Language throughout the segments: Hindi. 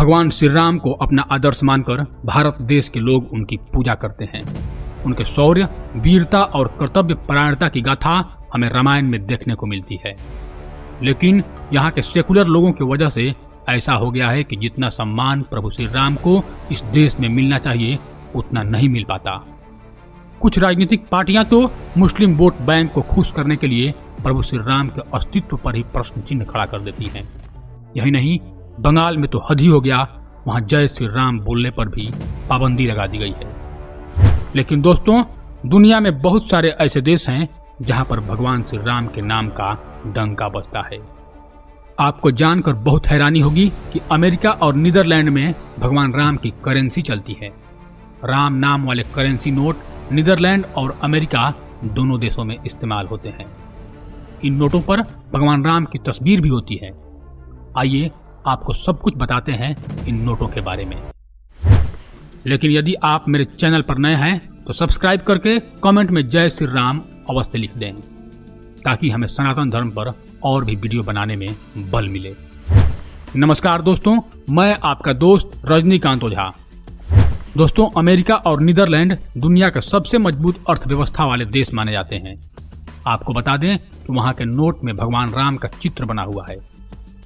भगवान श्री राम को अपना आदर्श मानकर भारत देश के लोग उनकी पूजा करते हैं। उनके शौर्य, वीरता और कर्तव्य परायणता की गाथा हमें रामायण में देखने को मिलती है। लेकिन यहाँ के सेकुलर लोगों की वजह से ऐसा हो गया है कि जितना सम्मान प्रभु श्री राम को इस देश में मिलना चाहिए उतना नहीं मिल पाता। कुछ राजनीतिक पार्टियां तो मुस्लिम वोट बैंक को खुश करने के लिए प्रभु श्री राम के अस्तित्व पर ही प्रश्न चिन्ह खड़ा कर देती हैं। यही नहीं, बंगाल में तो हद ही हो गया, वहां जय श्री राम बोलने पर भी पाबंदी लगा दी गई है। लेकिन दोस्तों, दुनिया में बहुत सारे ऐसे देश हैं जहां पर भगवान श्री राम के नाम का डंका बजता है। आपको जानकर बहुत हैरानी होगी कि अमेरिका और नीदरलैंड में भगवान राम की करेंसी चलती है। राम नाम वाले करेंसी नोट नीदरलैंड और अमेरिका दोनों देशों में इस्तेमाल होते हैं। इन नोटों पर भगवान राम की तस्वीर भी होती है। आइए आपको सब कुछ बताते हैं इन नोटों के बारे में। लेकिन यदि आप मेरे चैनल पर नए हैं तो सब्सक्राइब करके कमेंट में जय श्री राम अवश्य लिख दें, ताकि हमें सनातन धर्म पर और भी वीडियो बनाने में बल मिले। नमस्कार दोस्तों, मैं आपका दोस्त रजनीकांत ओझा। दोस्तों, अमेरिका और नीदरलैंड दुनिया के सबसे मजबूत अर्थव्यवस्था वाले देश माने जाते हैं। आपको बता दें कि वहां के नोट में भगवान राम का चित्र बना हुआ है।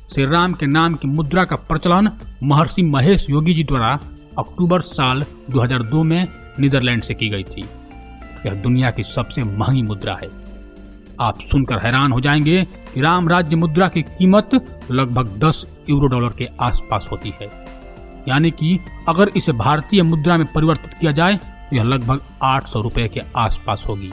श्री राम के नाम की मुद्रा का प्रचलन महर्षि महेश योगी जी द्वारा अक्टूबर साल 2002 में नीदरलैंड से की गई थी। यह दुनिया की सबसे महंगी मुद्रा है। आप सुनकर हैरान हो जाएंगे कि राम राज्य मुद्रा की कीमत लगभग 10 यूरो डॉलर के आसपास होती है। यानी कि अगर इसे भारतीय मुद्रा में परिवर्तित किया जाए तो यह लगभग 800 रुपए के आसपास होगी।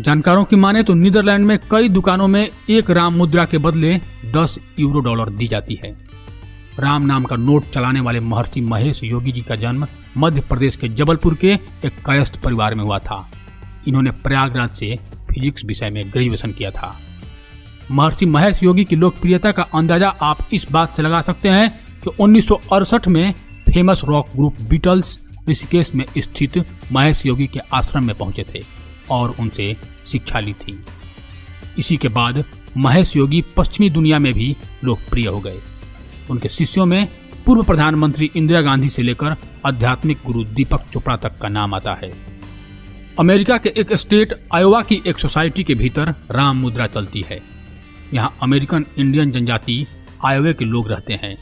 जानकारों की माने तो नीदरलैंड में कई दुकानों में एक राम मुद्रा के बदले 10 यूरो डॉलर दी जाती है। राम नाम का नोट चलाने वाले महर्षि महेश योगी जी का जन्म मध्य प्रदेश के जबलपुर के एक कायस्थ परिवार में हुआ था। इन्होंने प्रयागराज से फिजिक्स विषय में ग्रेजुएशन किया था। महर्षि महेश योगी की लोकप्रियता का अंदाजा आप इस बात से लगा सकते हैं कि 1968 में famous rock group Beatles Rishikesh में स्थित महेश योगी के आश्रम में पहुंचे थे और उनसे शिक्षा ली थी। इसी के बाद महेश योगी पश्चिमी दुनिया में भी लोकप्रिय हो गए। उनके शिष्यों में पूर्व प्रधानमंत्री इंदिरा गांधी से लेकर आध्यात्मिक गुरु दीपक चोपड़ा तक का नाम आता है। अमेरिका के एक स्टेट आयोवा की एक सोसाइटी के भीतर राम मुद्रा चलती है। यहाँ अमेरिकन इंडियन जनजाति आयोवे के लोग रहते हैं।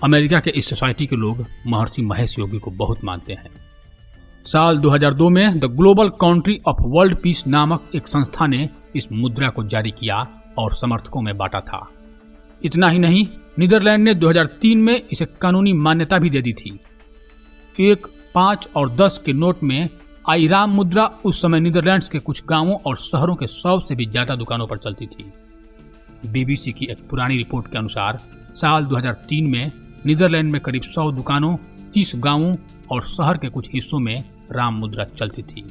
अमेरिका के इस सोसाइटी के लोग महर्षि महेश योगी को बहुत मानते हैं। साल 2002 में the global country of world peace नामक एक संस्था ने इस मुद्रा को जारी किया और समर्थकों में बांटा था। इतना ही नहीं, नीदरलैंड ने 2003 में इसे कानूनी मान्यता भी दे दी थी। 1, 5 और 10 के नोट में आई राम मुद्रा उस समय नीदरलैंड्स के कुछ गांवों और शहरों के 100 से भी ज्यादा दुकानों पर चलती थी। BBC की एक पुरानी रिपोर्ट के अनुसार साल 2003 में नीदरलैंड में करीब 100 दुकानों, 30 गांवों और शहर के कुछ हिस्सों में राम मुद्रा चलती थी।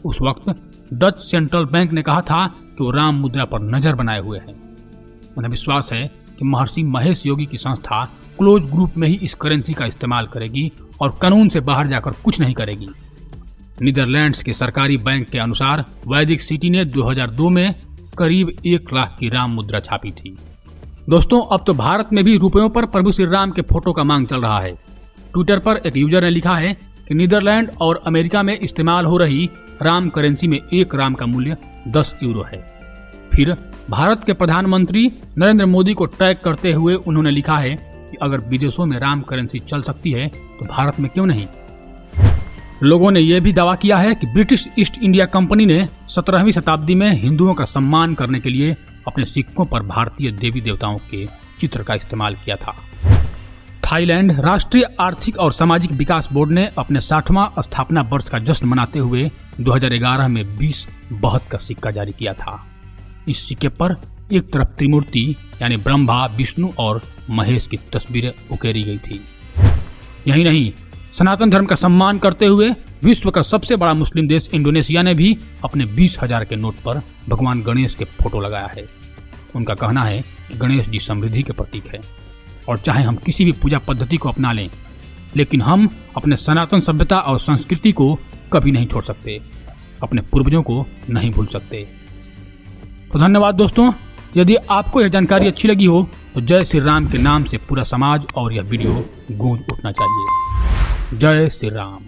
उस वक्त डच सेंट्रल बैंक ने कहा था कि वो राम मुद्रा पर नजर बनाए हुए हैं। उन्हें विश्वास है कि महर्षि महेश योगी की संस्था क्लोज ग्रुप में ही इस करेंसी का इस्तेमाल करेगी और कानून से बाहर जाकर कुछ नहीं करेगी। नीदरलैंड्स के सरकारी बैंक के अनुसार वैदिक सिटी ने 2002 में करीब 1 लाख की राम मुद्रा छापी थी। दोस्तों, अब तो भारत में भी रुपयों पर प्रभु श्री राम के फोटो का मांग चल रहा है। ट्विटर पर एक यूजर ने लिखा है कि नीदरलैंड और अमेरिका में इस्तेमाल हो रही राम करेंसी में 1 राम का मूल्य 10 यूरो है। फिर भारत के प्रधानमंत्री नरेंद्र मोदी को टैग करते हुए उन्होंने लिखा है कि अगर विदेशों में राम करेंसी चल सकती है तो भारत में क्यों नहीं। लोगों ने यह भी दावा किया है कि ब्रिटिश ईस्ट इंडिया कंपनी ने 17वीं शताब्दी में हिंदुओं का सम्मान करने के लिए अपने सिक्कों पर भारतीय देवी देवताओं के चित्र का इस्तेमाल किया था। थाईलैंड राष्ट्रीय आर्थिक और सामाजिक विकास बोर्ड ने अपने 60वां स्थापना वर्ष का जश्न मनाते हुए 2011 में 20 बहत का सिक्का जारी किया था। इस सिक्के पर एक तरफ त्रिमूर्ति यानी ब्रह्मा, विष्णु और महेश की तस्वीरें उकेरी गई थी। यही नहीं, सनातन धर्म का सम्मान करते हुए विश्व का सबसे बड़ा मुस्लिम देश इंडोनेशिया ने भी अपने 20,000 के नोट पर भगवान गणेश के फोटो लगाया है। उनका कहना है कि गणेश जी समृद्धि के प्रतीक है और चाहे हम किसी भी पूजा पद्धति को अपना लें, लेकिन हम अपने सनातन सभ्यता और संस्कृति को कभी नहीं छोड़ सकते, अपने पूर्वजों को नहीं भूल सकते। तो धन्यवाद दोस्तों, यदि आपको यह जानकारी अच्छी लगी हो तो जय श्री राम के नाम से पूरा समाज और यह वीडियो गूंज उठना चाहिए। जय श्री राम।